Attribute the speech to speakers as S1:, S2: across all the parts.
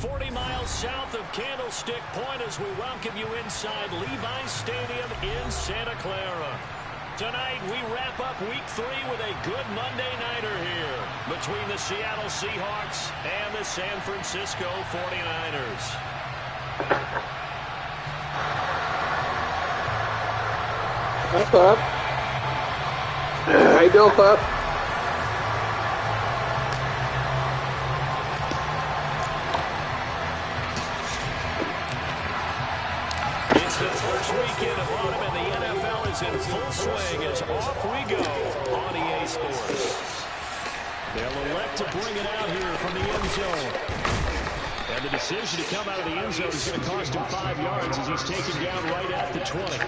S1: 40 miles south of Candlestick Point as we welcome you inside Levi's Stadium in Santa Clara. Tonight, we wrap up Week 3 with a good Monday nighter here between the Seattle Seahawks and the San Francisco 49ers.
S2: What's up? How you doing, Pup?
S1: It's the first weekend of autumn, and the NFL is in full swing as off we go on EA Sports. They'll elect to bring it out here from the end zone. And the decision to come out of the end zone is going to cost him 5 yards as he's taken down right at the 20.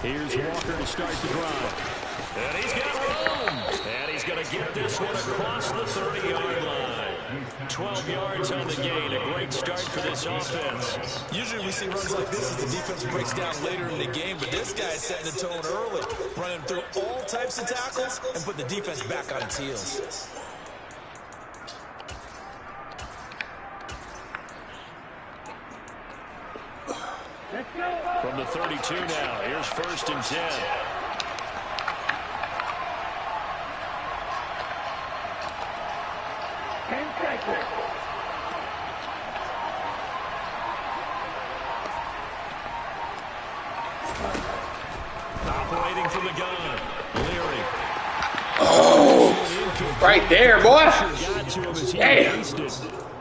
S1: Here's Walker to start the drive. And he's got room. And he's going to get this one across the 30-yard line. 12 yards on the gain. A great start for this offense.
S3: Usually we see runs like this as the defense breaks down later in the game, but this guy's setting the tone early, running through all types of tackles and putting the defense back on its heels.
S1: From the 32 now, here's 1st and 10. Operating from the gun, Leary.
S2: Oh, right there, boy. Damn.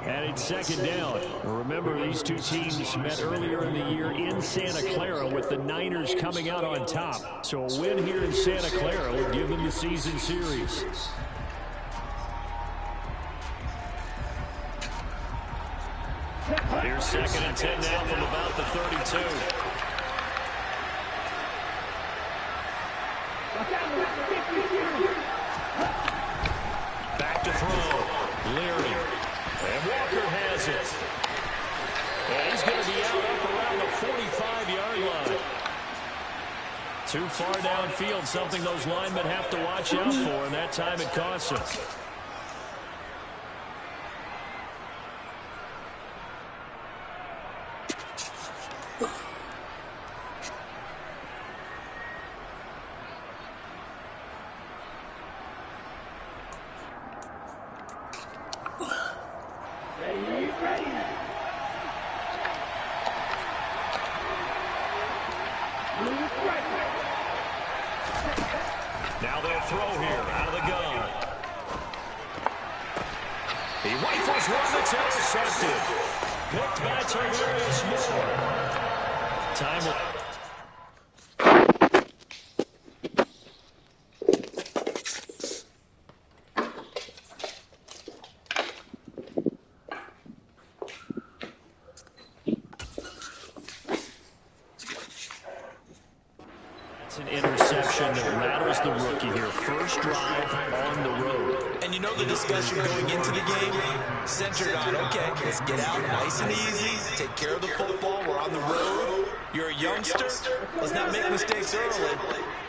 S1: And it's 2nd down. Remember, these two teams met earlier in the year in Santa Clara with the Niners coming out on top. So a win here in Santa Clara would give them the season series. Here's 2nd and 10 now from about the 32. Back to throw. Leary. And Walker has it. And he's going to be out up around the 45-yard line. Too far downfield, something those linemen have to watch out for, and that time it costs them. Now they'll throw here out of the gun. He rifles one that's intercepted. Picked by Tavarius Moore. Time will... An interception that rattles the rookie here. First drive on the road.
S3: And you know the discussion going into the game centered on, okay, let's get out nice and easy, take care of the football, we're on the road. You're a youngster, let's not make mistakes early.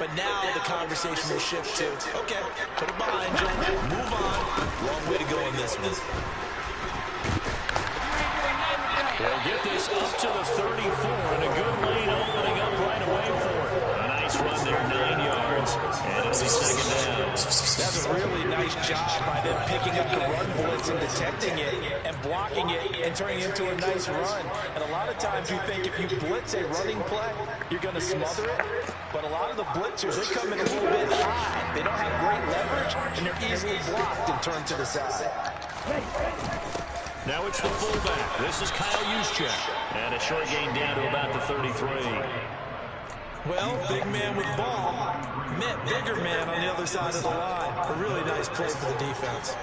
S3: But now the conversation will shift to, okay, put it behind you, move on. Long way to go in this one.
S1: They'll get this up to the 34, and a good lane opening up right away for it. A nice run there, 9 yards, and it'll be 2nd down.
S3: That's a really nice job by them picking up the run blitz and detecting it and blocking it and turning it into a nice run. And a lot of times you think if you blitz a running play, you're going to smother it. But a lot of the blitzers, they come in a little bit high. They don't have great leverage, and they're easily blocked and turned to the side.
S1: Now it's the fullback. This is Kyle Juszczyk. And a short gain down to about the 33.
S3: Well, big man with ball met bigger man on the other side of the line. A really nice play for the defense.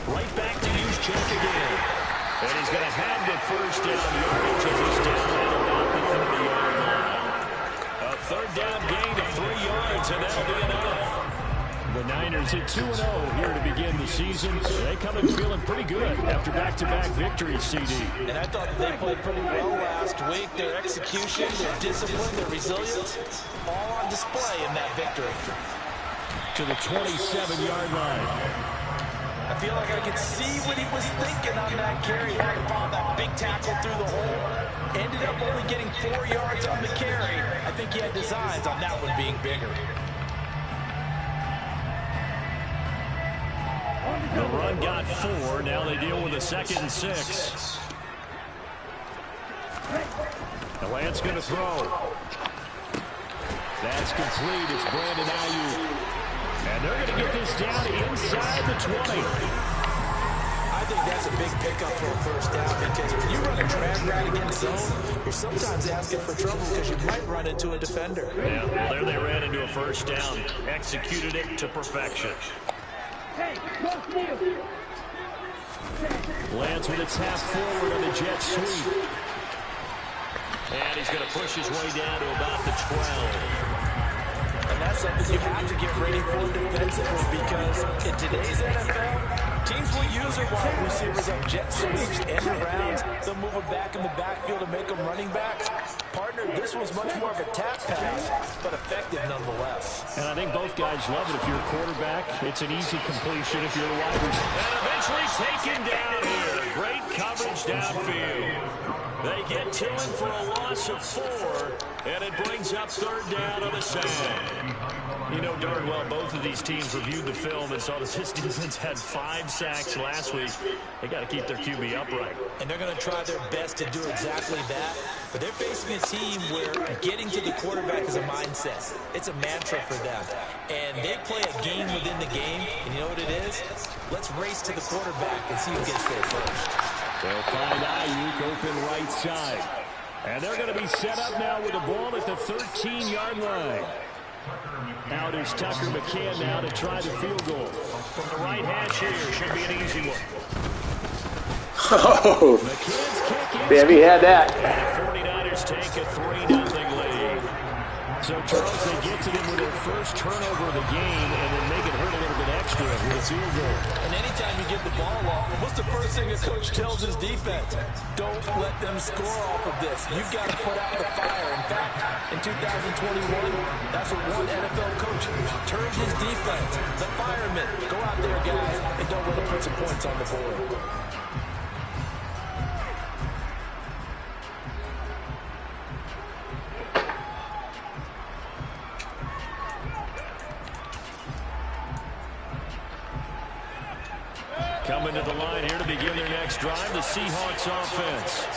S1: Right back to use check again. And he's going to have the first down yardage as he's down at about the 30-yard line. A third down gain of 3 yards, and that'll be enough. The Niners at 2-0 here to begin the season. They come in feeling pretty good after back-to-back victories, CD.
S3: And I thought they played pretty well last week. Their execution, their discipline, their resilience, all on display in that victory.
S1: To the 27-yard line.
S3: I feel like I could see what he was thinking on that carry. Had upon that big tackle through the hole. Ended up only getting 4 yards on the carry. I think he had designs on that one being bigger.
S1: The run got 4. Now they deal with a 2nd and 6. The Lance going to throw. That's complete. It's Brandon Ayuk. And they're going to get this down inside the 20.
S3: I think that's a big pickup for a first down because when you run a drag route against zone, you're sometimes asking for trouble because you might run into a defender.
S1: Yeah, well, there they ran into a first down. Executed it to perfection. Lance with a tap forward on the jet sweep. And he's going to push his way down to about the 12.
S3: And that's something you have to get ready for defensively because in today's NFL, teams will use their wide receivers on jet sweeps, end arounds. They'll move them back in the backfield and make them running backs. Partner, this was much more of a tap pass, but effective nonetheless.
S1: And I think both guys love it. If you're a quarterback, it's an easy completion. If you're a wide receiver. And eventually taken down here. Great coverage downfield. They get to him for a loss of 4, and it brings up 3rd down on the sack. You know darn well both of these teams reviewed the film and saw that this defense had 5 sacks last week. They got to keep their QB upright.
S3: And they're going to try their best to do exactly that. But they're facing a team where getting to the quarterback is a mindset. It's a mantra for them. And they play a game within the game. And you know what it is? Let's race to the quarterback and see who gets there first.
S1: They'll find Ayuk open right side. And they're going to be set up now with the ball at the 13-yard line. Out is Tucker McCann now to try the field goal. From the right hash here, should be an easy one.
S2: Oh,
S1: McCann's kick is
S2: damn, he had that.
S1: And the 49ers take a 3-0 lead. So, Charles, they get to them with their first turnover of the game and then make it hurt a little bit extra with a field goal.
S3: And anytime you give the ball off, what's the first thing a coach tells his defense? Don't let them score off of this. You've got to put out the fire. In fact, in 2021, that's what one NFL coach turned his defense. The firemen. Go out there, guys, and don't let them put some points on the board.
S1: Coming to the line here to begin their next drive, the Seahawks offense.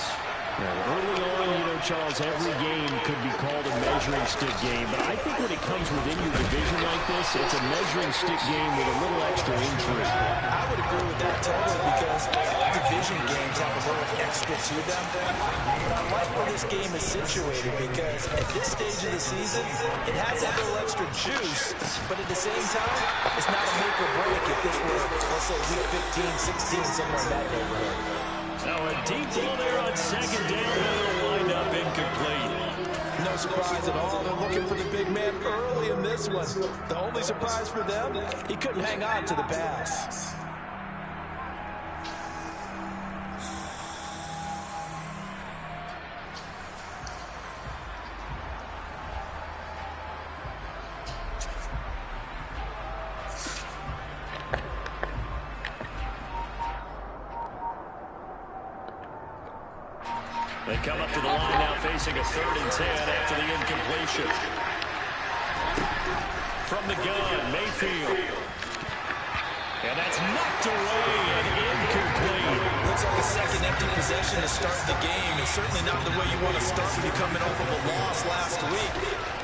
S1: Now, early on, you know, Charles, every game could be called a measuring stick game, but I think when it comes within your division like this, it's a measuring stick game with a little extra intrigue.
S3: I would agree with that totally because all division games have a little extra to them. But I like where this game is situated because at this stage of the season, it has that little extra juice, but at the same time, it's not a make or break if this were, let's say, week 15, 16, somewhere in that neighborhood.
S1: Now a deep ball there on 2nd down, and it'll wind up incomplete.
S3: No surprise at all. They're looking for the big man early in this one. The only surprise for them, he couldn't hang on to the pass.
S1: They come up to the line now facing a 3rd and 10 after the incompletion. From the gun, Mayfield. And that's knocked away and incomplete.
S3: Looks feels like a second empty possession to start the game. It's certainly not the way you want to start when you're coming off of a loss last week.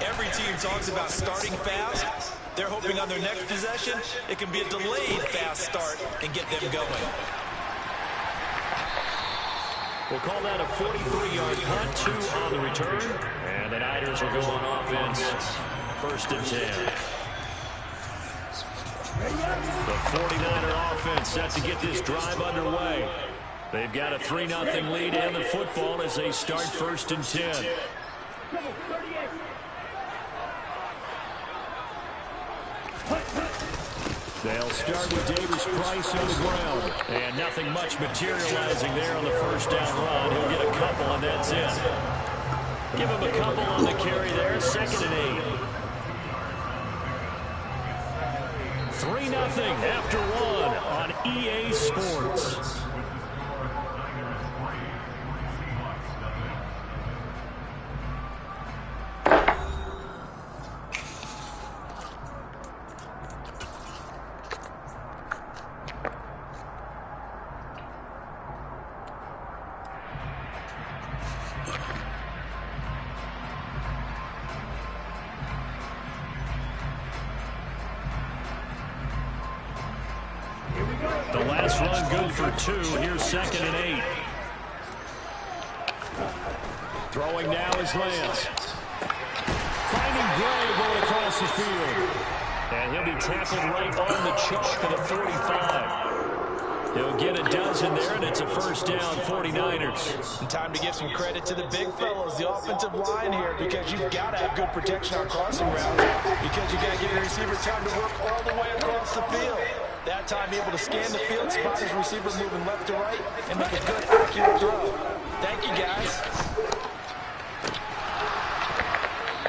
S3: Every team talks about starting fast. They're hoping on their next possession, it can be a delayed fast start and get them going.
S1: We'll call that a 43-yard punt, 2 on the return. And the Niners will go on offense, 1st and 10. The 49er offense set to get this drive underway. They've got a 3-0 lead and the football as they start 1st and 10. They'll start with Davis Price on the ground. And nothing much materializing there on the 1st down run. He'll get a couple, and that's it. Give him a couple on the carry there. 2nd and 8. 3-0 after 1 on EA Sports. The last run good for 2. Here's 2nd and 8. Throwing now is Lance. Finding Gray going across the field. And he'll be tackled right on the chalk of the 45. He'll get a dozen there, and it's a 1st down, 49ers.
S3: And time to give some credit to the big fellows, the offensive line here, because you've got to have good protection on crossing routes, because you've got to give your receiver time to work all the way across the field. That time able to scan the field, spot his receiver moving left to right, and make a good, accurate throw. Thank you, guys.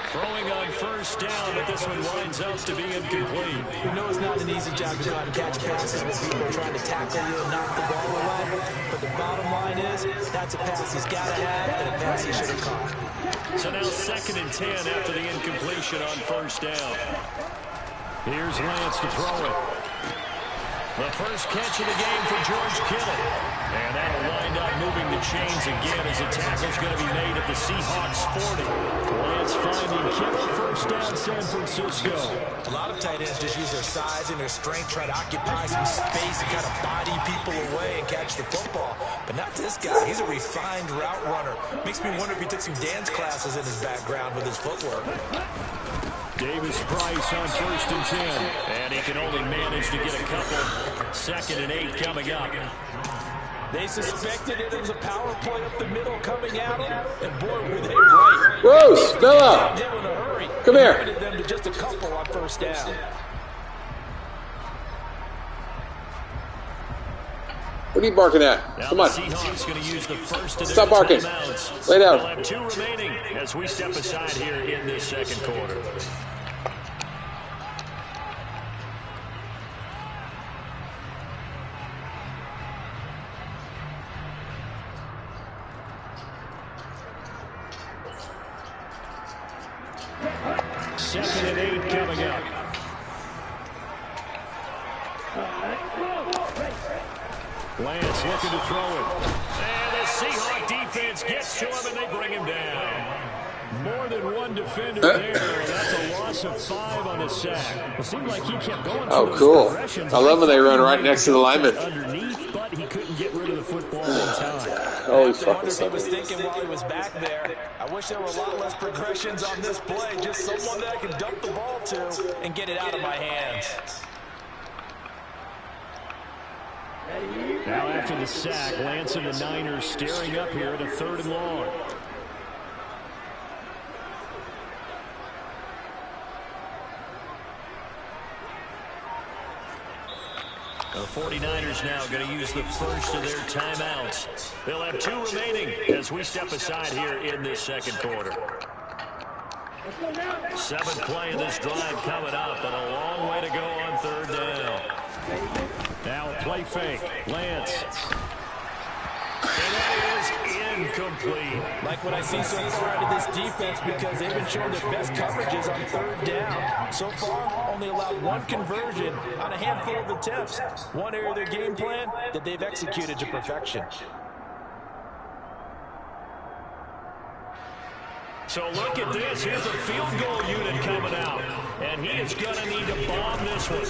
S1: Throwing on 1st down, but this one winds up to be incomplete.
S3: We know it's not an easy job to go out and catch passes when people are trying to tackle you and knock the ball away. But the bottom line is, that's a pass he's got to have and a pass he should have caught.
S1: So now 2nd and 10 after the incompletion on 1st down. Here's Lance to throw it. The first catch of the game for George Kittle. And that'll wind up moving the chains again as the tackle's going to be made at the Seahawks 40. Lance finding Kittle, 1st down San Francisco.
S3: A lot of tight ends just use their size and their strength, try to occupy some space and kind of body people away and catch the football. But not this guy. He's a refined route runner. Makes me wonder if he took some dance classes in his background with his footwork.
S1: Davis Price on 1st and 10. And he can only manage to get a couple. 2nd and 8 coming up.
S3: They suspected it was a power play up the middle coming at him. And boy, were they right.
S2: Rose, Bella, come here.
S3: Limited them to just a couple on 1st down.
S2: What are you barking at?
S1: Now
S2: Come on.
S1: Seahawks going to use the first of their
S2: Stop barking.
S1: timeouts.
S2: Lay down.
S1: They'll have 2 remaining as we step aside here in this 2nd quarter. Second and 8 coming up. Lance looking to throw it. And the Seahawk defense gets to him, and they bring him down. More than one defender there. That's a loss of 5 on the sack. It seemed like he kept going.
S2: Oh, cool. I love when they run right next to the lineman.
S1: Underneath, but he couldn't get rid of the football in time.
S2: Holy
S3: I
S2: fucking
S3: wonder if he was
S2: something.
S3: thinking while he was back there, I wish there were a lot less progressions on this play. Just someone that I can dump the ball to and get it out of my hands.
S1: Now after the sack, Lance and the Niners staring up here at a 3rd and long. The 49ers now going to use the first of their timeouts. They'll have 2 remaining as we step aside here in this 2nd quarter. 7th play of this drive coming up, and a long way to go on 3rd down. Now a play fake. Lance. And that is incomplete.
S3: Like what I see so far out of this defense, because they've been showing their best coverages on third down. So far, only allowed one conversion on a handful of attempts. One area of their game plan that they've executed to perfection.
S1: So look at this. Here's a field goal unit coming out. And he is going to need to bomb this one.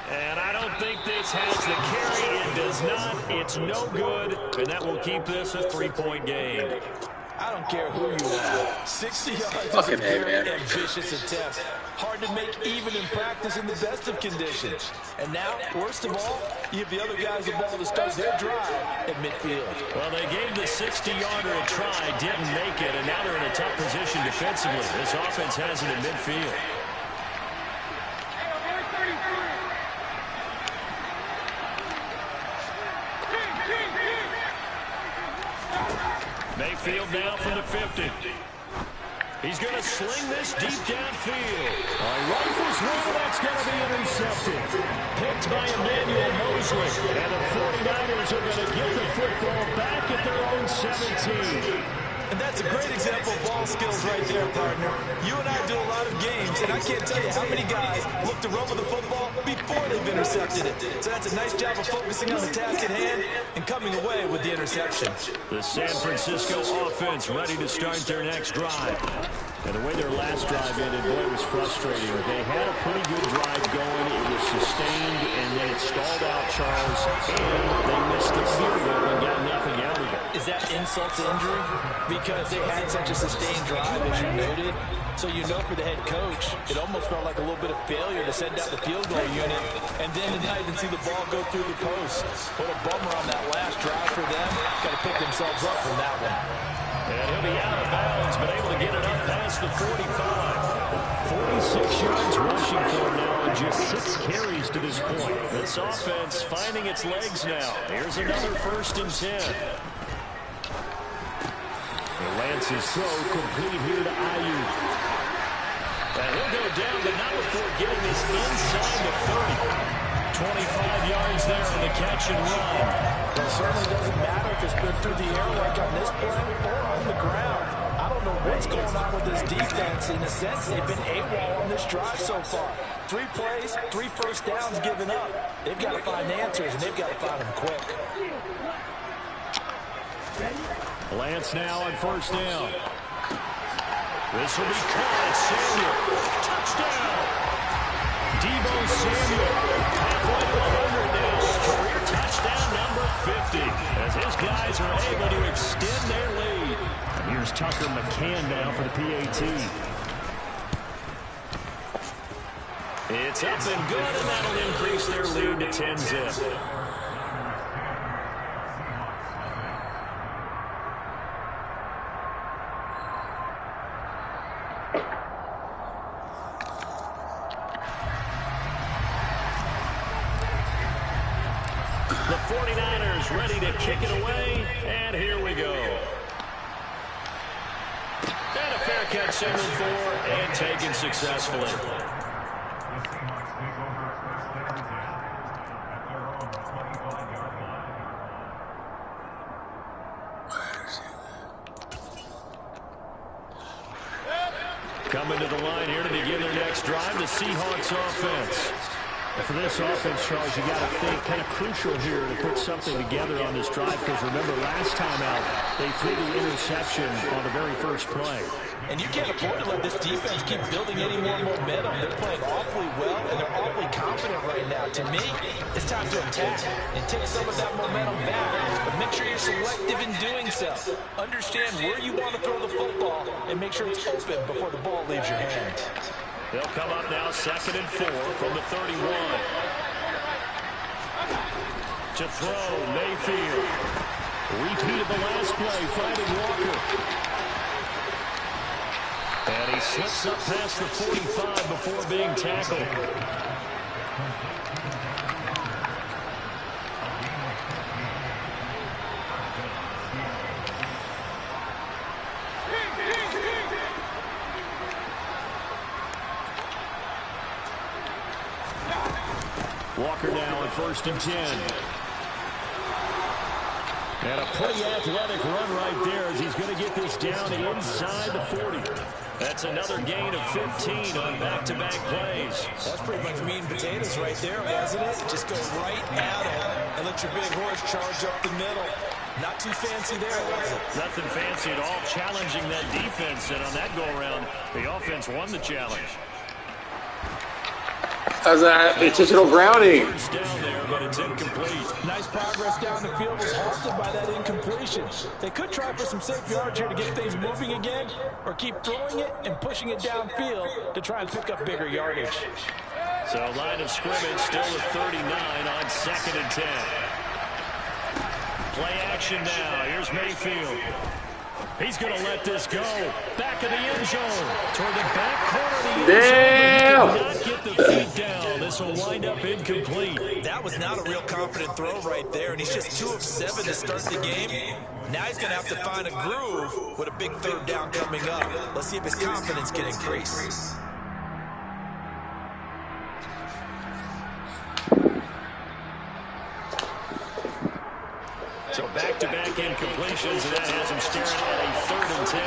S1: And I don't think this has the carry. It does not. It's no good. And that will keep this a 3-point game.
S3: I don't care who you are. 60 yards is a very ambitious attempt. Hard to make even in practice in the best of conditions. And now, worst of all, you have the other guys the ball to start their drive at midfield.
S1: Well, they gave the 60-yarder a try, didn't make it, and now they're in a tough position defensively. This offense has it in midfield. Mayfield now from the 50. He's going to sling this deep downfield. Rifles one, that's going to be intercepted. Picked by Emmanuel Mosley. And the 49ers are going to get the football back at their own 17.
S3: And that's a great example of ball skills right there, partner. You and I do a lot of games, and I can't tell you how many guys look to run with the football before they've intercepted it. So that's a nice job of focusing on the task at hand and coming away with the interception.
S1: The San Francisco offense ready to start their next drive. And the way their last drive ended, boy, it was frustrating. They had a pretty good drive going. It was sustained, and then it stalled out, Charles, and they missed the field goal and got nothing out of it.
S3: Is that insult to injury? Because they had such a sustained drive, as you noted. So you know for the head coach, it almost felt like a little bit of failure to send out the field goal unit and then not even see the ball go through the post. What a bummer on that last drive for them. Got to pick themselves up from that one.
S1: And he'll be out of bounds, but able to get it up past the 45. 46 yards rushing for him now, and just 6 carries to this point. This offense finding its legs now. Here's another 1st and 10. Lance's throw complete here to Ayuk. And he'll go down, but not before getting this inside the 30. 25 yards there on the catch and run.
S3: Well, it certainly doesn't matter if it's been through the air like on this play or on the ground. I don't know what's going on with this defense. In a sense, they've been AWOL on this drive so far. 3 plays, 3 first downs given up. They've got to find answers, and they've got to find them quick.
S1: Lance now on 1st down. This will be caught. Samuel. Touchdown. Deebo Samuel. Halfway to 100 now. Career touchdown number 50. As his guys are able to extend their lead. Here's Tucker McCann now for the PAT. It's up and good, and that'll increase their lead to 10-zip. The 49ers ready to kick it away, and here we go. And a fair catch signaled for and taken successfully. Coming to the line here to begin their next drive, the Seahawks offense. And for this offense, Charles, you got to think kind of crucial here to put something together on this drive, because remember last time out, they threw the interception on the very first play.
S3: And you can't afford to let this defense keep building any more momentum. They're playing awfully well, and they're awfully confident right now. To me, it's time to attack and take some of that momentum back. But make sure you're selective in doing so. Understand where you want to throw the football and make sure it's open before the ball leaves your hand.
S1: They'll come up now 2nd and 4 from the 31. To throw, Mayfield. Repeated the last play, finding Walker. And he slips up past the 45 before being tackled. Walker now on 1st and 10. And a pretty athletic run right there as he's going to get this down inside the 40. That's another gain of 15 on back-to-back plays.
S3: That's pretty much meat and potatoes right there, wasn't it? Just go right at him and let your big horse charge up the middle. Not too fancy there, was it?
S1: Nothing fancy at all, challenging that defense. And on that go-around, the offense won the challenge.
S2: As an intentional grounding.
S1: First down there, but it's incomplete.
S3: Nice progress down the field was halted by that incompletion. They could try for some safe yards here to get things moving again, or keep throwing it and pushing it downfield to try and pick up bigger yardage.
S1: So line of scrimmage still at 39 on 2nd and 10. Play action now. Here's Mayfield. He's going to let this go. Back of the end zone. Toward the back corner of the end zone. He cannot get the feet down. This will wind up incomplete.
S3: That was not a real confident throw right there, and he's just 2 of 7 to start the game. Now he's going to have to find a groove with a big 3rd down coming up. Let's see if his confidence can increase.
S1: So back-to-back incompletions, and that has him staring at a 3rd and 10.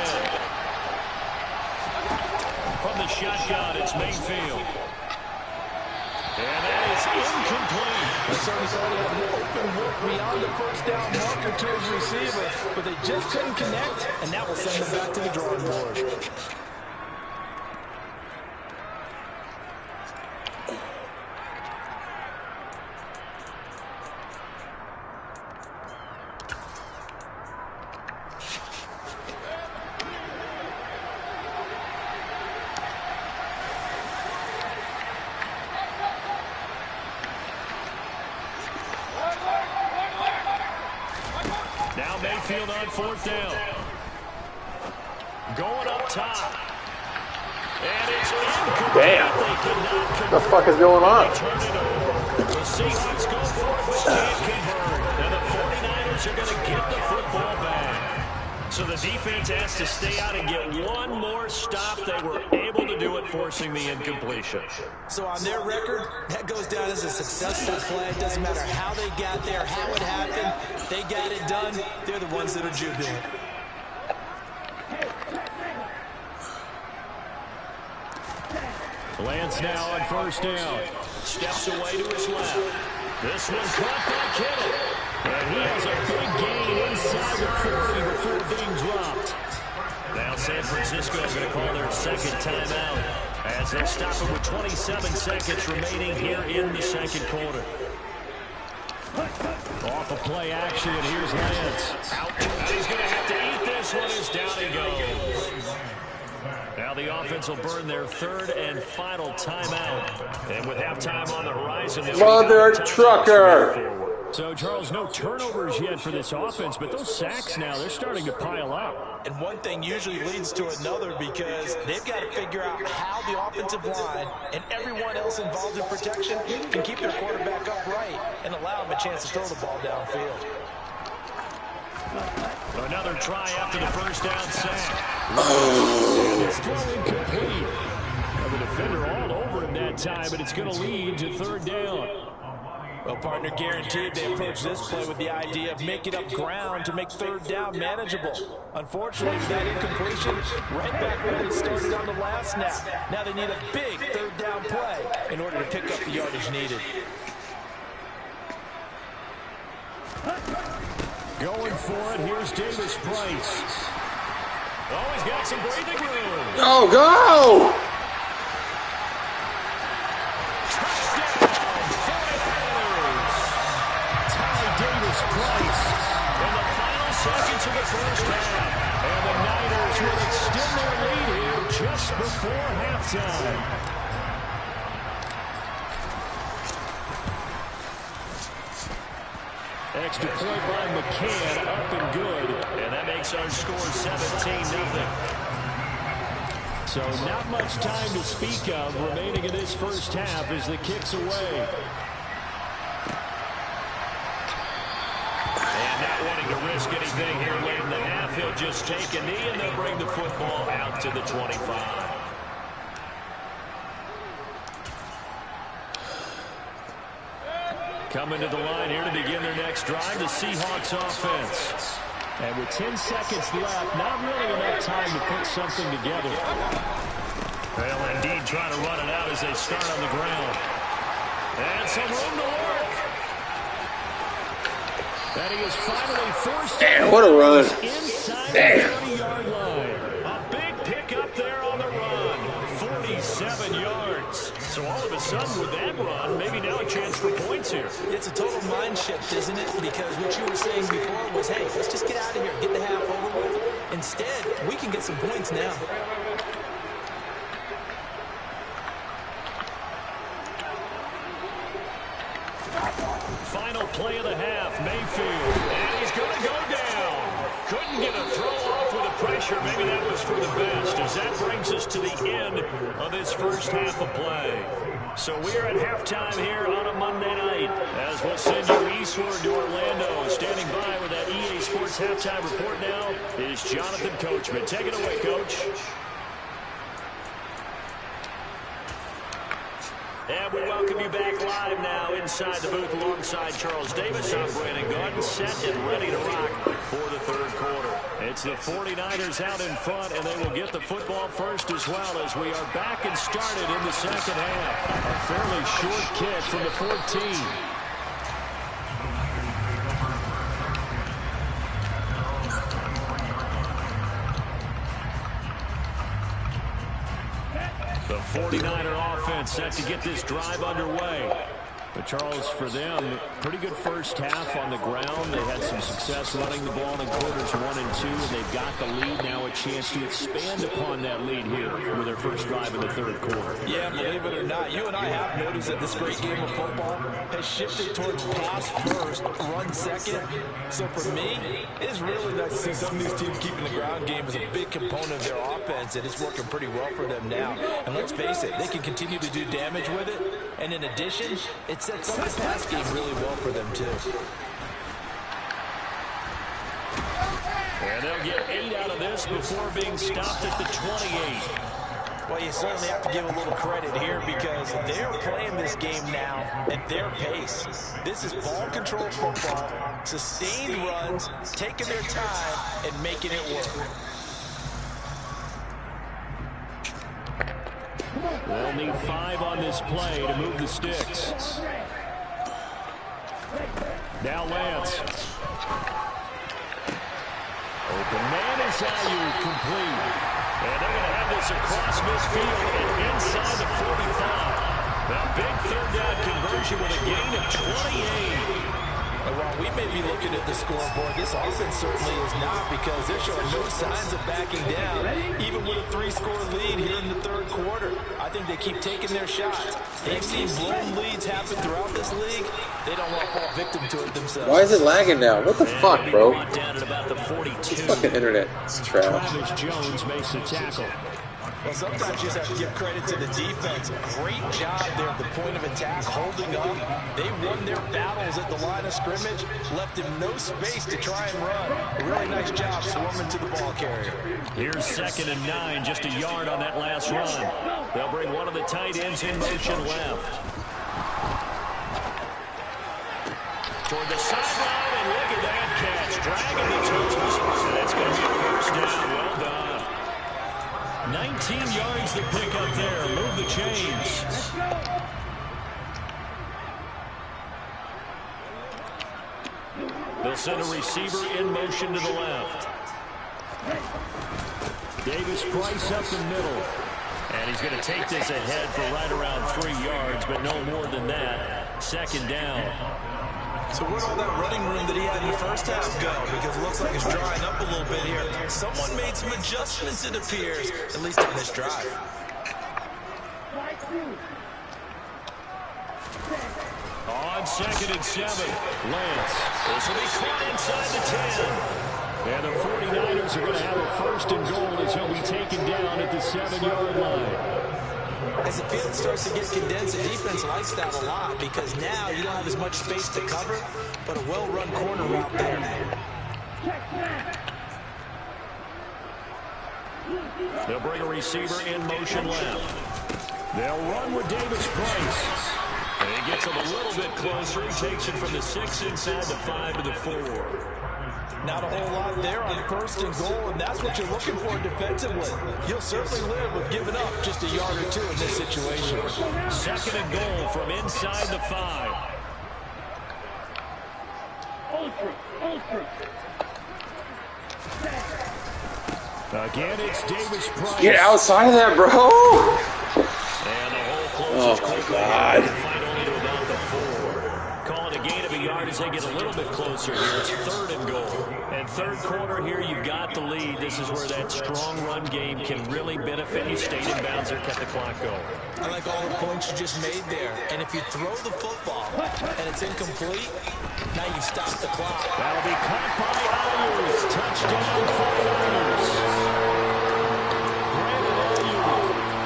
S1: From the shotgun, it's Mayfield. And that is incomplete.
S3: They certainly thought he had an open look beyond the 1st down marker to his receiver, but they just couldn't connect, and that will send them back to the drawing board.
S1: Now Mayfield on 4th down. Going up top. And it's incomplete.
S2: Damn. What the fuck is going on?
S1: The Seahawks go for it, but can't convert. And the 49ers are going to get the football back. So the defense has to stay out and get one more stop. They were able to do it, forcing the incompletion.
S3: So on their record, that goes down as a successful play. It doesn't matter how they got there, how it happened. They got it done. They're the ones that are jubilant.
S1: Lance now on 1st down. Steps away to his left. This one caught by Kittle. And he has a big gain inside the 40 before being dropped. Now San Francisco going to call their 2nd timeout as they'll stop it with 27 seconds remaining here in the 2nd quarter. Off a play action, and here's Lance. Out. He's going to have to eat this one as down he goes. Now the offense will burn their 3rd and final timeout. And with halftime on the horizon,
S2: Mother trucker.
S1: So, Charles, no turnovers yet for this offense, but those sacks now, they're starting to pile up.
S3: And one thing usually leads to another because they've got to figure out how the offensive line and everyone else involved in protection can keep their quarterback upright and allow him a chance to throw the ball downfield.
S1: Another try after the 1st down sack. And it's throw incomplete. The defender all over him that time, but it's going to lead to 3rd down.
S3: Well, partner, guaranteed they approach this play with the idea of making up ground to make 3rd down manageable. Unfortunately, that incompletion right back where they started on the last snap. Now they need a big 3rd down play in order to pick up the yardage needed.
S1: Going for it, here's Davis Price. Oh, he's got some breathing room.
S2: Oh, go!
S1: Davis Price in the final seconds of the 1st half. And the Niners will extend their lead here just before halftime. Extra point by McCann, up and good. And that makes our score 17-0. So not much time to speak of remaining in this 1st half as the kick's away. Wanting to risk anything here late in the half, he'll just take a knee and they'll bring the football out to the 25. Coming to the line here to begin their next drive, the Seahawks offense. And with 10 seconds left, not really enough time to put something together. Well, indeed, trying to run it out as they start on the ground. And some room to work. And he is finally forced to...
S2: Damn, what a run.
S1: Inside the 30-yard line. A big pickup there on the run. 47 yards. So all of a sudden with that run, maybe now a chance for points here.
S3: It's a total mind shift, isn't it? Because what you were saying before was, hey, let's just get out of here, get the half over with. Instead, we can get some points now.
S1: Final play of the half, Mayfield. And he's going to go down. Couldn't get a throw off with the pressure. Maybe that was for the best, as that brings us to the end of this first half of play. So we're at halftime here on a Monday night, as we'll send you eastward to Orlando. Standing by with that EA Sports halftime report now is Jonathan Coachman. Take it away, Coach. And we welcome you back live now inside the booth alongside Charles Davis. I'm Brandon Gordon, set and ready to rock for the third quarter. It's the 49ers out in front, and they will get the football first as well, as we are back and started in the second half. A fairly short kick from the 14. The 49er offense set to get this drive underway. But Charles, for them, pretty good first half on the ground. They had some success running the ball in quarters 1 and 2, and they've got the lead now, a chance to expand upon that lead here with their first drive in the third quarter.
S3: Yeah, believe it or not, you and I have noticed that this great game of football has shifted towards pass first, run second. So for me, it's really nice to see some of these teams keeping the ground game as a big component of their offense, and it's working pretty well for them now. And let's face it, they can continue to do damage with it. And in addition, it sets up the pass game really well for them, too.
S1: And they'll get 8 out of this before being stopped at the 28.
S3: Well, you certainly have to give a little credit here because they're playing this game now at their pace. This is ball control football, sustained runs, taking their time, and making it work.
S1: They'll need 5 on this play to move the sticks. Now Lance. Open man is Ayuk, complete. And they're going to have this across midfield and inside the 45. A big third down conversion with a gain of 28.
S3: And while we may be looking at the scoreboard, this offense certainly is not, because they're showing no signs of backing down, even with a 3-score lead here in the third quarter. I think they keep taking their shots. They've seen blown leads happen throughout this league. They don't want to fall victim to it themselves.
S2: Why is it lagging now? What the fuck, bro?
S1: Down at about the 42.
S2: This fucking internet is trash.
S1: Travis Jones makes the tackle.
S3: Well, sometimes you just have to give credit to the defense. Great job there at the point of attack, holding up. They won their battles at the line of scrimmage, left him no space to try and run. A really nice job swarming to the ball carrier.
S1: Here's 2nd and 9, just a yard on that last run. They'll bring one of the tight ends in motion left. Toward the sideline, and look at that catch. Dragging the toes, and that's going to be a first down. Well done. 19 yards to pick up there. Move the chains. They'll send a receiver in motion to the left. Davis Price up the middle. And he's going to take this ahead for right around 3 yards, but no more than that. 2nd down.
S3: So where'd all that running room that he had in the first half go? Because it looks like it's drying up a little bit here. Someone made some adjustments, it appears, at least on this drive.
S1: On 2nd and 7, Lance. This will be caught inside the 10. And the 49ers are going to have a 1st and goal as he'll be taken down at the 7-yard line.
S3: As the field starts to get condensed, the defense likes that a lot, because now you don't have as much space to cover, but a well-run corner route there.
S1: They'll bring a receiver in motion left. They'll run with Davis Price. And he gets him a little bit closer. He takes it from the 6 inside the 5 to the 4.
S3: Not a whole lot there on 1st and goal, and that's what you're looking for defensively. You'll certainly live with giving up just a yard or two in this situation.
S1: 2nd and goal from inside the 5. Again, it's Davis Price.
S2: Get outside of that, bro.
S1: And the hole
S2: Oh,
S1: closes
S2: my God.
S1: fight only to about the 4. Calling a gain of a yard as they get a little bit closer here. It's 3rd and goal. And 3rd quarter here, you've got the lead. This is where that strong run game can really benefit you. Stayed in bounds or kept the clock going.
S3: I like all the points you just made there. And if you throw the football and it's incomplete, now you stop the clock.
S1: That'll be caught by Ayers. Touchdown, 49ers.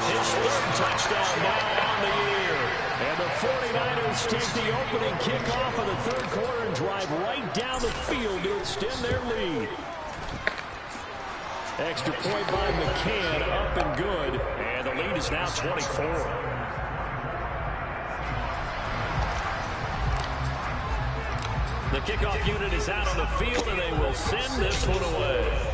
S1: His 3rd touchdown now on the year. And the 49ers take the opening kickoff of the 3rd quarter and drive right down the field to extend their lead. Extra point by McCann, up and good. And the lead is now 24. The kickoff unit is out on the field, and they will send this one away.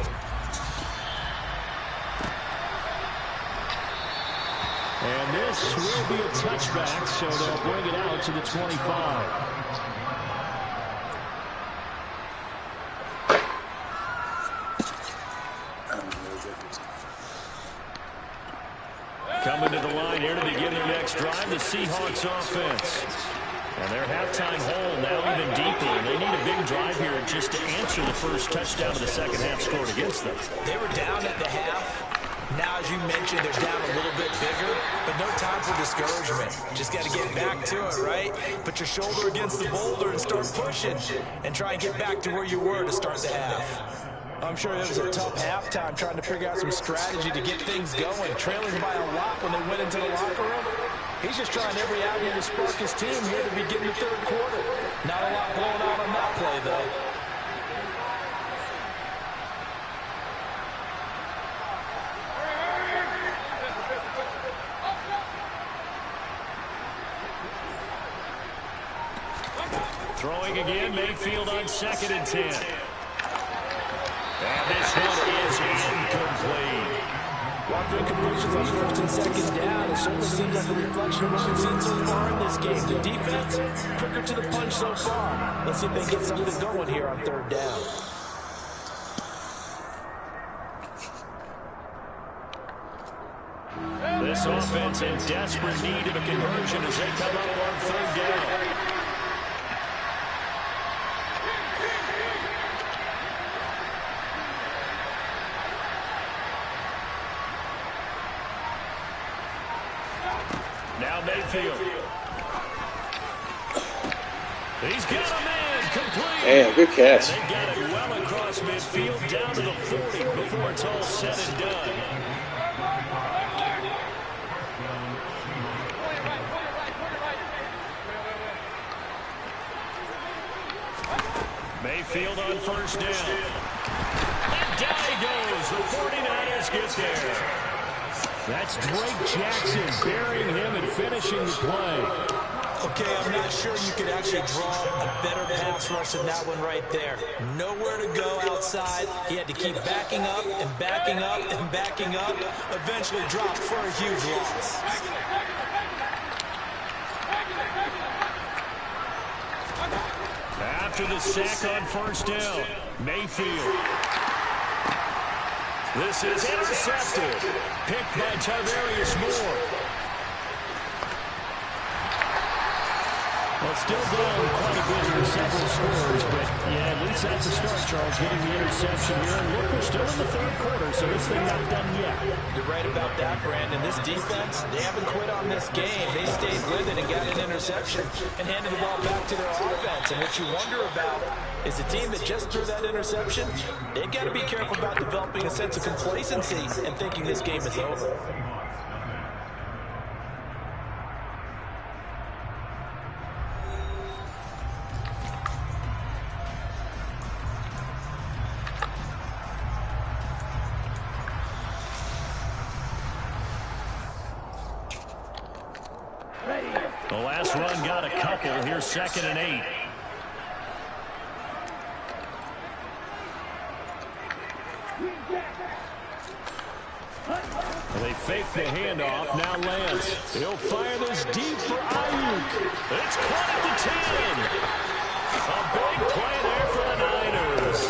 S1: And this will be a touchback, so they'll bring it out to the 25. Coming to the line here to begin their next drive, the Seahawks offense. And their halftime hole now even deeper. They need a big drive here just to answer the first touchdown of the 2nd half scored against them.
S3: They were down at the half. Now, as you mentioned, they're down a little bit bigger, but no time for discouragement. Just got to get back to it, right? Put your shoulder against the boulder and start pushing and try and get back to where you were to start the half. I'm sure it was a tough halftime trying to figure out some strategy to get things going, trailing by a lot when they went into the locker room. He's just trying every avenue to spark his team here to begin the 3rd quarter. Not a lot blown out on that play, though.
S1: Throwing again, Mayfield on 2nd and 10. And this one is incomplete.
S3: After incompletions on 1st and 2nd down, it certainly seems like a reflection of what we've seen so far in this game. The defense, quicker to the punch so far. Let's see if they get something going here on 3rd down.
S1: This offense in desperate need of a conversion as they come up on 3rd down. Now Mayfield. He's got a man complete.
S2: Damn, good catch.
S1: They got it well across midfield down to the 40 before it's all said and done. Mayfield on 1st down. And down he goes. The 49ers get there. That's Drake Jackson burying him and finishing the play.
S3: Okay, I'm not sure you could actually draw a better pass rush than that one right there. Nowhere to go outside. He had to keep backing up and backing up and backing up. Eventually dropped for a huge loss.
S1: After the sack on 1st down, Mayfield. This is intercepted. Picked by Tarvarius Moore. Well, still down quite a bit here, several scores, but yeah, at least that's a start, Charles, getting the interception here. And look, we're still in the 3rd quarter, so this thing not done yet.
S3: You're right about that, Brandon. This defense, they haven't quit on this game. They stayed with it and got an interception and handed the ball back to their offense. And what you wonder about is the team that just threw that interception, they've got to be careful about developing a sense of complacency and thinking this game is over.
S1: this run got a couple. Here's 2nd and 8. They fake the handoff. Now Lance. He'll fire this deep for Ayuk. It's caught at the 10. A big play there for the Niners.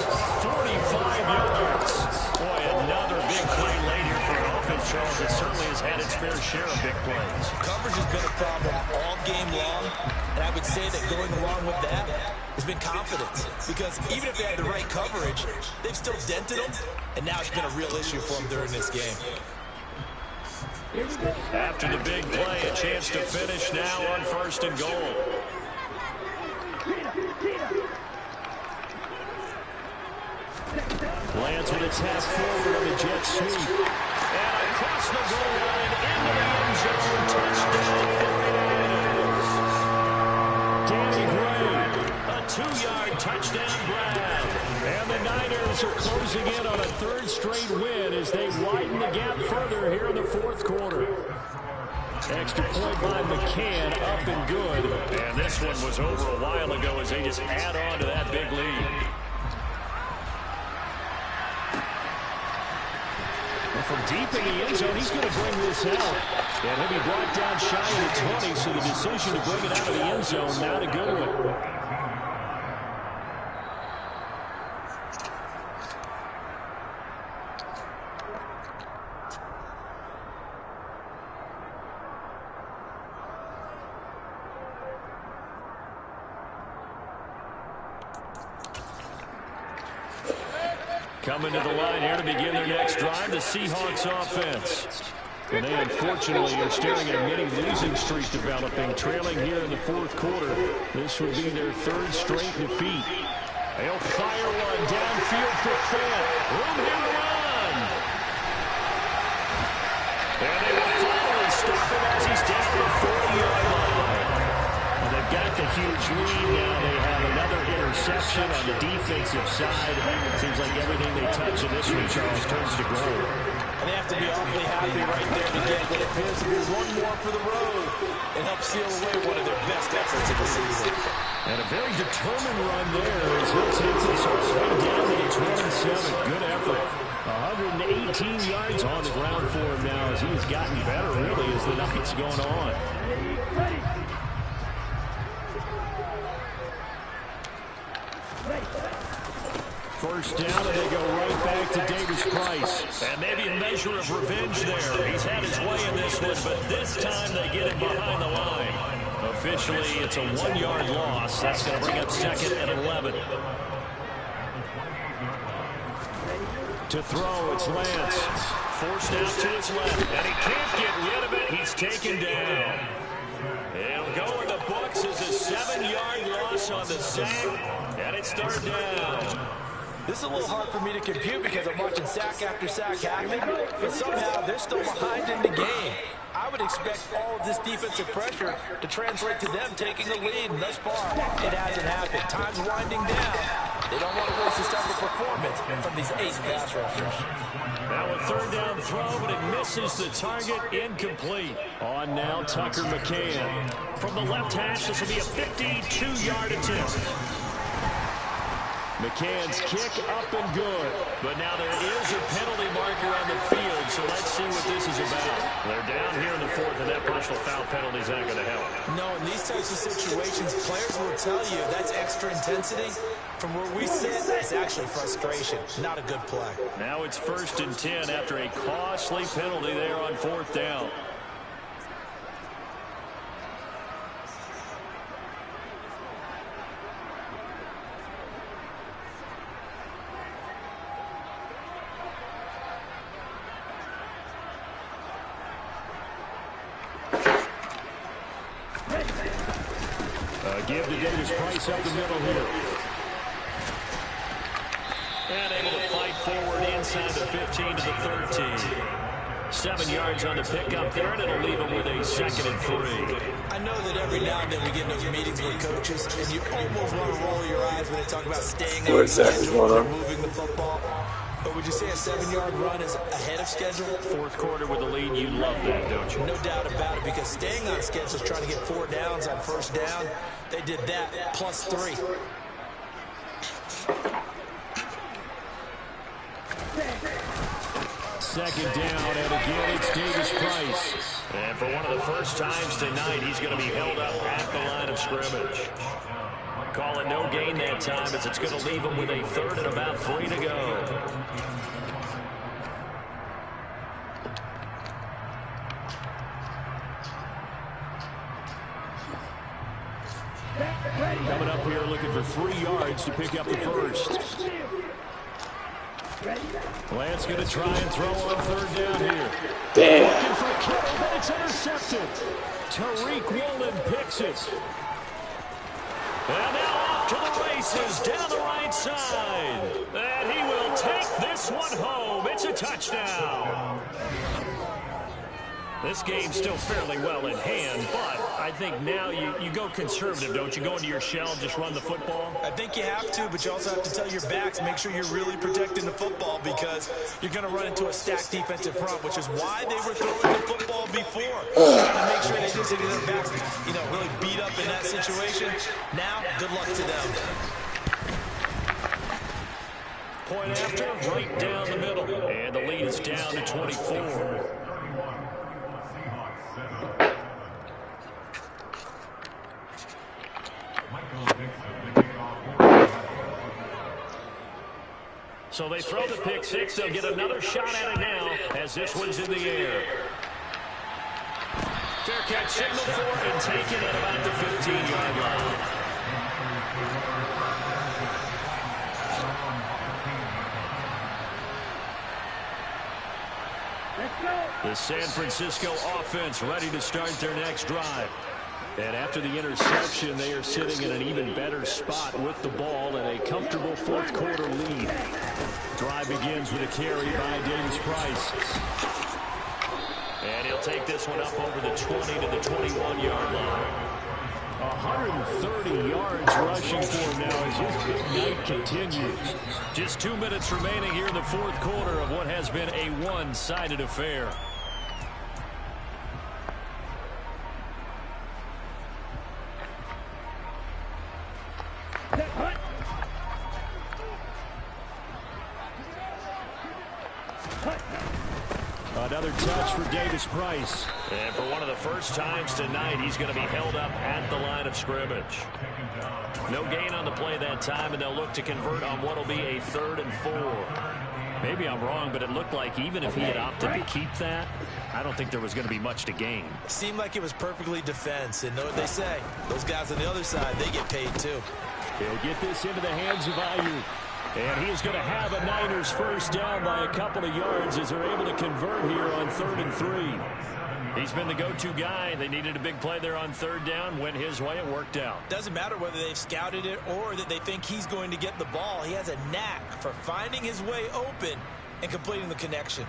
S1: 45 yards. Boy, another big play late here for an offense, Charles. It certainly has had its fair share of big plays.
S3: Coverage has been a problem all game long, and I would say that going along with that has been confidence. Because even if they had the right coverage, they've still dented them, and now it's been a real issue for them during this game.
S1: After the big play, a chance to finish now on 1st and goal. Lance with a tap forward on the jet sweep. And across the goal line into the end zone. Touchdown 49ers. Danny Gray, a 2-yard touchdown grab. And the Niners are closing in on a 3rd straight win as they widen the gap further here in the 4th quarter. Extra point by McCann, up and good. And this one was over a while ago as they just add on to that big lead. From deep in the end zone, he's going to bring this out. And he'll be brought down shy of the 20, so the decision to bring it out of the end zone, not a good one. Coming to the line here to begin their next drive, the Seahawks offense. And they unfortunately are staring at a mini losing streak developing, trailing here in the 4th quarter. This would be their 3rd straight defeat. They'll fire one downfield for Fant. Room here to run. And they will finally stop him as he's down to the 40-yard line. And they've got the huge lead now. They have another interception on the defensive side. It seems like everything they touch in this one, Charles, turns to gold.
S3: And they have to be awfully happy right there to get what appears to be one more for the road and help seal away one of their best efforts of the season.
S1: And a very determined run there as he'll take this all the way down to the 27. Good effort. 118 yards on the ground for him now as he's gotten better, really, as the night's going on. First down, and they go right back to Davis Price. And maybe a measure of revenge there. He's had his way in this one, but this time they get him behind the line. Officially, it's a 1-yard loss. That's going to bring up 2nd and 11. To throw, it's Lance. Forced out to his left, and he can't get rid of it. He's taken down. He'll go in the books as a 7-yard loss on the sack, and it's 3rd down.
S3: This is a little hard for me to compute because I'm watching sack after sack happen, but somehow they're still behind in the game. I would expect all of this defensive pressure to translate to them taking the lead, and thus far, it hasn't happened. Time's winding down. They don't want to waste this type of performance from these ace pass rushers.
S1: Now a 3rd down throw, but it misses the target, incomplete. On now, Tucker McCann. From the left hash, this will be a 52-yard attempt. McCann's kick up and good. But now there is a penalty marker on the field, so let's see what this is about. They're down here in the 4th, and that personal foul penalty is not going to help.
S3: No, in these types of situations, players will tell you that's extra intensity. From where we sit, it's actually frustration. Not a good play.
S1: Now it's 1st and 10 after a costly penalty there on 4th down. Give to Davis Price up the middle here. And able to fight forward inside the 15 to the 13. 7 yards on the pickup there, and it'll leave him with a 2nd and 3.
S3: I know that every now and then we get in those meetings with coaches, and you almost want to roll your eyes when they talk about staying on the schedule and moving the football. Or would you say a 7-yard run is ahead of schedule?
S1: Fourth quarter with the lead, you love that, don't you?
S3: No doubt about it, because staying on schedule is trying to get 4 downs on first down. They did that, plus 3.
S1: Second down, and again, it's Davis Price. And for one of the first times tonight, he's going to be held up at the line of scrimmage. Call it no gain that time, as it's going to leave him with a third and about 3 to go. Coming up here looking for 3 yards to pick up the first. Lance going to try and throw on third down here.
S2: Damn.
S1: Looking for Kittle, but it's intercepted. Tariq Woolen picks it. And now off to the races down the right side. And he will take this one home. It's a touchdown. This game's still fairly well in hand, but I think now you go conservative, don't you? Go into your shell, just run the football?
S3: I think you have to, but you also have to tell your backs, make sure you're really protecting the football, because you're going to run into a stacked defensive front, which is why they were throwing the football before. Trying to make sure they didn't get their backs, really beat up in that situation. Now, good luck to them.
S1: Point after, right down the middle. And the lead is down to 24. So they throw the pick six. They'll get another shot at it now as this one's in the air. Fair catch signal for it and taken at about the 15-yard line. The San Francisco offense ready to start their next drive. And after the interception, they are sitting in an even better spot with the ball and a comfortable fourth quarter lead. Drive begins with a carry by Davis Price. And he'll take this one up over the 20 to the 21-yard line. 130 yards rushing for him now as his big night continues. Just 2 minutes remaining here in the fourth quarter of what has been a one-sided affair. Another touch for Davis Price. And for one of the first times tonight, he's going to be held up at the line of scrimmage. No gain on the play that time, and they'll look to convert on what will be a 3rd and 4. Maybe I'm wrong, but it looked like even if he had opted to keep that, I don't think there was going to be much to gain.
S3: Seemed like it was perfectly defense, and know what they say. Those guys on the other side, they get paid too.
S1: He'll get this into the hands of Ayuk. And he is going to have a Niners first down by a couple of yards as they're able to convert here on 3rd and 3. He's been the go-to guy. They needed a big play there on 3rd down. Went his way. It worked out.
S3: Doesn't matter whether they've scouted it or that they think he's going to get the ball. He has a knack for finding his way open and completing the connection.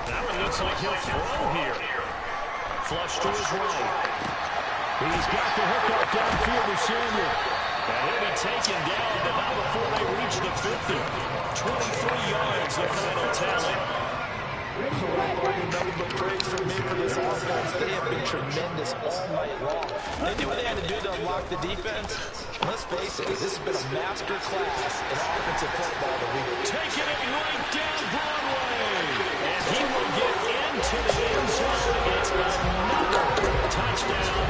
S1: That one looks like he'll throw here. Flush to his right. He's got the hook up downfield to Samuel. And he'll be taken down, but not before they reach the 50. 23 yards, the final tally.
S3: Nothing but praise from me for this offense. They have been tremendous all night long. They did what they had to do to unlock the defense. Let's face it, this has been a master class in offensive football that we've
S1: taken it right down Broadway. And he will get into the end zone. It's another touchdown.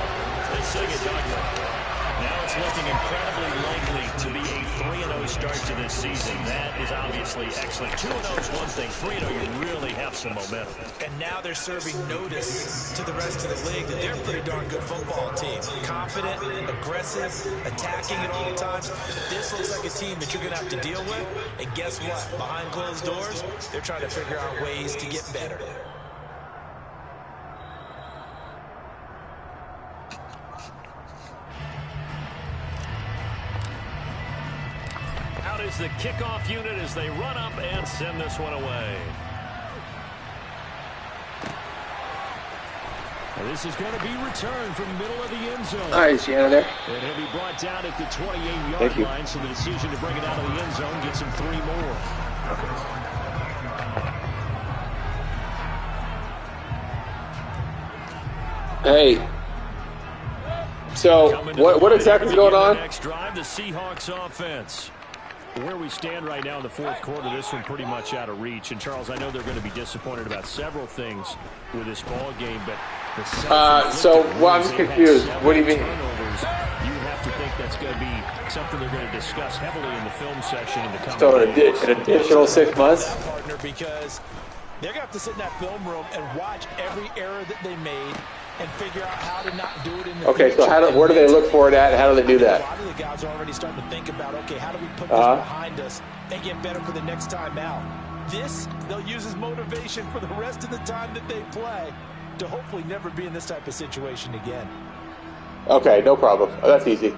S1: They sing it, Douglas. Now it's looking incredibly likely to be a 3-0 start to this season. That is obviously excellent. 2-0 is one thing. 3-0, you really have some momentum.
S3: And now they're serving notice to the rest of the league that they're a pretty darn good football team. Confident, aggressive, attacking at all times. This looks like a team that you're going to have to deal with. And guess what? Behind closed doors, they're trying to figure out ways to get better.
S1: the kickoff unit as they run up and send this one away. This is going to be returned from the middle of the end zone.
S2: Nice, janitor.
S1: And he'll be brought down at the 28-yard line, so the decision to bring it out of the end zone gets him 3 more.
S2: Hey. So, what exactly is going on?
S1: Next drive, the Seahawks offense. Where we stand right now in the fourth quarter, this one pretty much out of reach. And, Charles, I know they're going to be disappointed about several things with this ball game, but
S2: I'm just confused. What do you mean?
S1: You have to think that's going to be something they're going to discuss heavily in the film session in the coming
S2: So an additional 6 months?
S3: Partner, because they're going to have to sit in that film room and watch every error that they made and figure out how to not do it in the future.
S2: So where do they look for it at, and how do they do that?
S3: A lot of the guys are already starting to think about, okay, how do we put this behind us and get better for the next time out? This, they'll use as motivation for the rest of the time that they play to hopefully never be in this type of situation again.
S2: Okay, no problem. That's easy.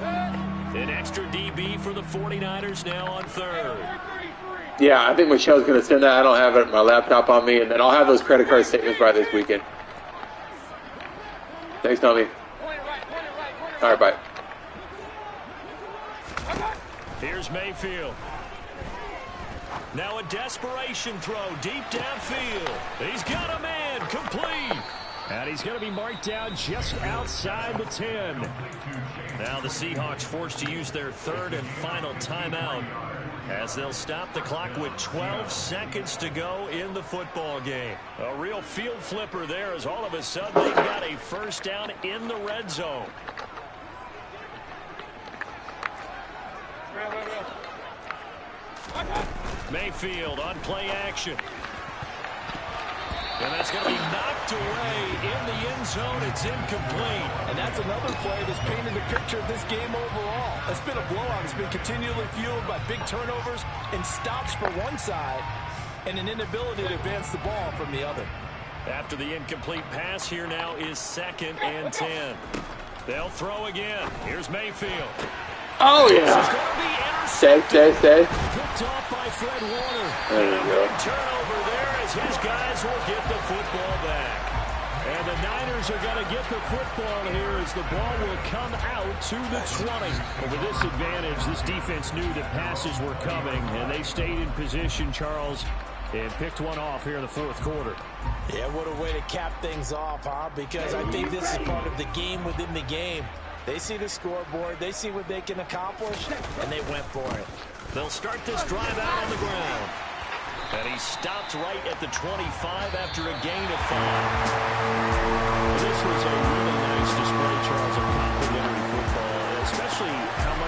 S1: An extra DB for the 49ers now on third.
S2: Yeah, I think Michelle's going to send that. I don't have it on my laptop on me, and then I'll have those credit card statements by this weekend. Thanks, Tommy. All right, bye.
S1: Here's Mayfield. Now a desperation throw deep downfield. He's got a man complete. And he's going to be marked down just outside the 10. Now the Seahawks forced to use their third and final timeout as they'll stop the clock with 12 seconds to go in the football game. A real field flipper there as all of a sudden they've got a first down in the red zone. Mayfield on play action. And that's going to be knocked away in the end zone. It's incomplete.
S3: And that's another play that's painted a picture of this game overall. It's been a blowout. It's been continually fueled by big turnovers and stops for one side and an inability to advance the ball from the other.
S1: After the incomplete pass, here now is 2nd and 10. They'll throw again. Here's Mayfield.
S2: Oh, yeah. Stay.
S1: Picked off by Fred Warner.
S2: There you go.
S1: Big turnover there as his guys will get the football back. And the Niners are going to get the football here as the ball will come out to the 20. But with this advantage, this defense knew that passes were coming, and they stayed in position, Charles, and picked one off here in the fourth quarter.
S3: Yeah, what a way to cap things off, huh? Because I think this is part of the game within the game. They see the scoreboard, they see what they can accomplish, and they went for it.
S1: They'll start this drive out on the ground. And he stopped right at the 25 after a gain of 5.